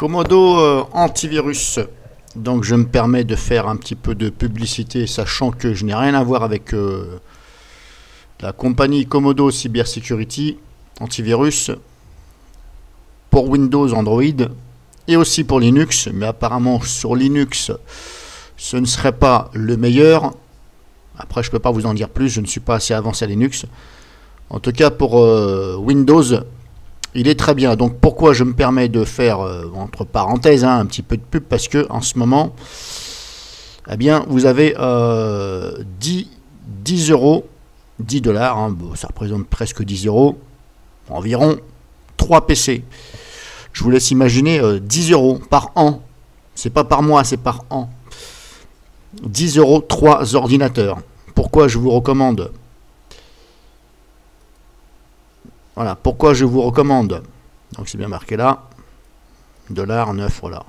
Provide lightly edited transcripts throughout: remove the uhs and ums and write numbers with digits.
Comodo antivirus. Donc je me permets de faire un petit peu de publicité, sachant que je n'ai rien à voir avec la compagnie Comodo Cybersecurity antivirus pour Windows, Android et aussi pour Linux. Mais apparemment sur Linux, ce ne serait pas le meilleur. Après, je ne peux pas vous en dire plus, je ne suis pas assez avancé à Linux. En tout cas, pour Windows, il est très bien. Donc, pourquoi je me permets de faire, entre parenthèses, un petit peu de pub, parce que en ce moment, eh bien, vous avez 10 euros, 10 dollars, hein, bon, ça représente presque 10 euros, environ 3 PC. Je vous laisse imaginer 10 euros par an. C'est pas par mois, c'est par an. 10 euros, 3 ordinateurs. Pourquoi je vous recommande? Voilà, pourquoi je vous recommande. Donc c'est bien marqué là. $9, voilà.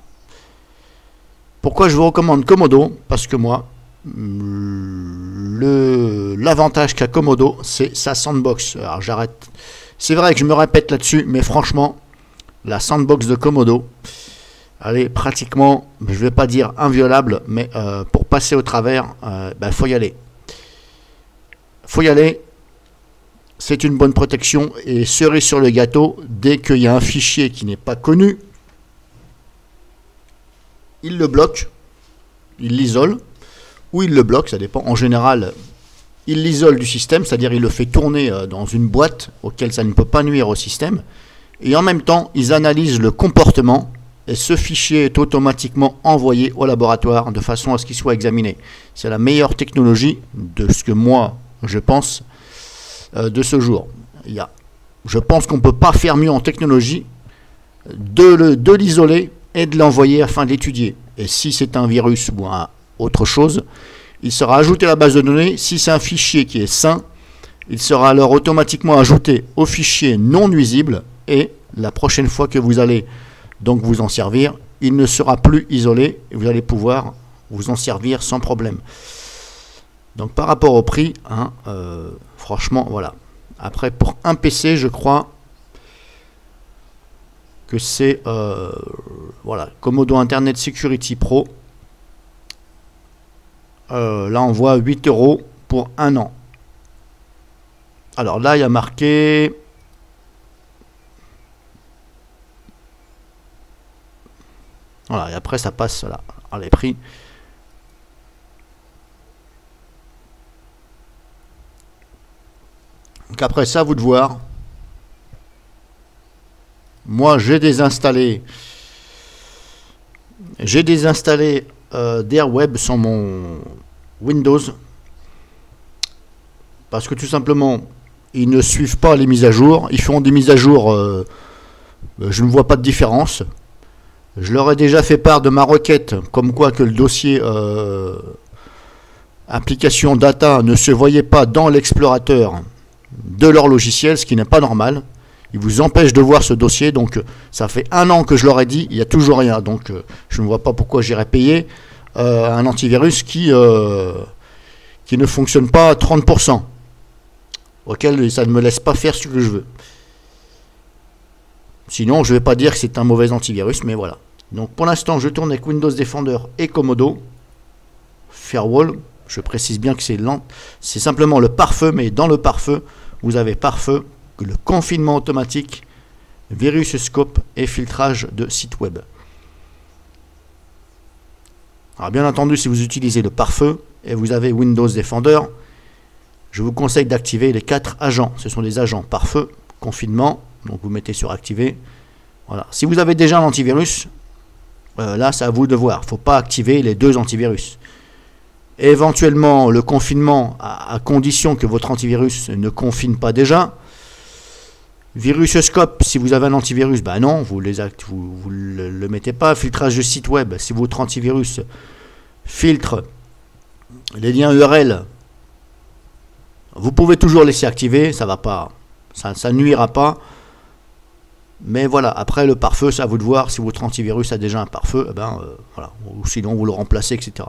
Pourquoi je vous recommande Comodo? Parce que moi, l'avantage qu'a Comodo, c'est sa sandbox. Alors j'arrête. C'est vrai que je me répète là-dessus, mais franchement, la sandbox de Comodo, elle est pratiquement, je ne vais pas dire inviolable, mais pour passer au travers, faut y aller. Faut y aller. C'est une bonne protection. Et cerise sur le gâteau, dès qu'il y a un fichier qui n'est pas connu, il le bloque, il l'isole, ou il le bloque, ça dépend. En général, il l'isole du système, c'est-à-dire il le fait tourner dans une boîte auquel ça ne peut pas nuire au système. Et en même temps, ils analysent le comportement. Et ce fichier est automatiquement envoyé au laboratoire de façon à ce qu'il soit examiné. C'est la meilleure technologie de ce que moi, je pense, de ce jour. Je pense qu'on ne peut pas faire mieux en technologie de l'isoler et de l'envoyer afin d'étudier. Et si c'est un virus ou autre chose, il sera ajouté à la base de données. Si c'est un fichier qui est sain, il sera alors automatiquement ajouté au fichier non nuisible. Et la prochaine fois que vous allez donc vous en servir, il ne sera plus isolé et vous allez pouvoir vous en servir sans problème. Donc par rapport au prix, hein, franchement, voilà. Après, pour un PC, je crois que c'est voilà, Comodo Internet Security Pro. Là, on voit 8 euros pour un an. Alors là, il y a marqué... Voilà, et après ça passe là, à les prix. Donc après ça, à vous de voir. Moi, j'ai désinstallé d'Airweb sur mon Windows. Parce que tout simplement, ils ne suivent pas les mises à jour. Ils font des mises à jour, je ne vois pas de différence. Je leur ai déjà fait part de ma requête, comme quoi que le dossier application data ne se voyait pas dans l'explorateur de leur logiciel, ce qui n'est pas normal. Ils vous empêchent de voir ce dossier, donc ça fait un an que je leur ai dit, il n'y a toujours rien. Donc je ne vois pas pourquoi j'irais payer un antivirus qui ne fonctionne pas à 30%, auquel ça ne me laisse pas faire ce que je veux. Sinon, je ne vais pas dire que c'est un mauvais antivirus, mais voilà. Donc pour l'instant, je tourne avec Windows Defender et Comodo. Firewall, je précise bien que c'est simplement le pare-feu, mais dans le pare-feu, vous avez pare-feu, le confinement automatique, virus scope et filtrage de site web. Alors bien entendu, si vous utilisez le pare-feu et vous avez Windows Defender, je vous conseille d'activer les 4 agents. Ce sont des agents pare-feu, confinement. Donc vous mettez sur activer. Voilà. Si vous avez déjà un antivirus, là c'est à vous de voir. Il ne faut pas activer les 2 antivirus. Éventuellement le confinement à condition que votre antivirus ne confine pas déjà. Virusoscope, si vous avez un antivirus, ben non, vous le mettez pas. Filtrage de site web, si votre antivirus filtre les liens URL, vous pouvez toujours laisser activer, ça va pas, ça nuira pas. Mais voilà, après le pare-feu, c'est à vous de voir. Si votre antivirus a déjà un pare-feu, voilà, ou sinon vous le remplacez, etc.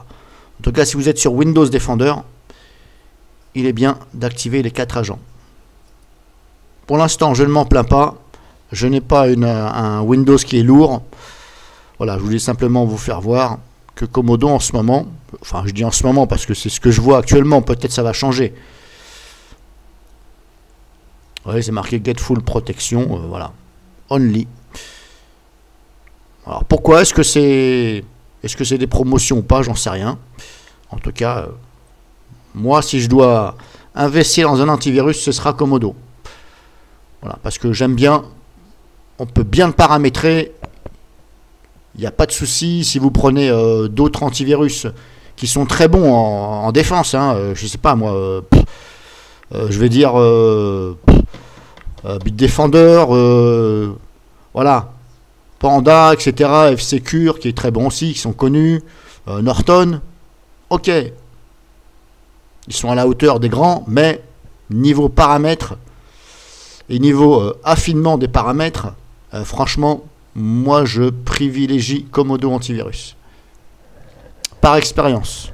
En tout cas, si vous êtes sur Windows Defender, il est bien d'activer les 4 agents. Pour l'instant, je ne m'en plains pas. Je n'ai pas un Windows qui est lourd. Voilà, je voulais simplement vous faire voir que Komodo en ce moment, enfin je dis en ce moment parce que c'est ce que je vois actuellement, peut-être ça va changer. Ouais, c'est marqué Get Full Protection, voilà. Only. Alors pourquoi est-ce que c'est des promotions ou pas, j'en sais rien. En tout cas, moi si je dois investir dans un antivirus, ce sera Komodo. Voilà, parce que j'aime bien, on peut bien le paramétrer. Il n'y a pas de souci si vous prenez d'autres antivirus qui sont très bons en défense. Hein, je sais pas moi, je vais dire Bitdefender, voilà, Panda, etc. F-Secure qui est très bon aussi, qui sont connus. Norton, ok, ils sont à la hauteur des grands, mais niveau paramètres et niveau affinement des paramètres, franchement, moi je privilégie Komodo antivirus. Par expérience.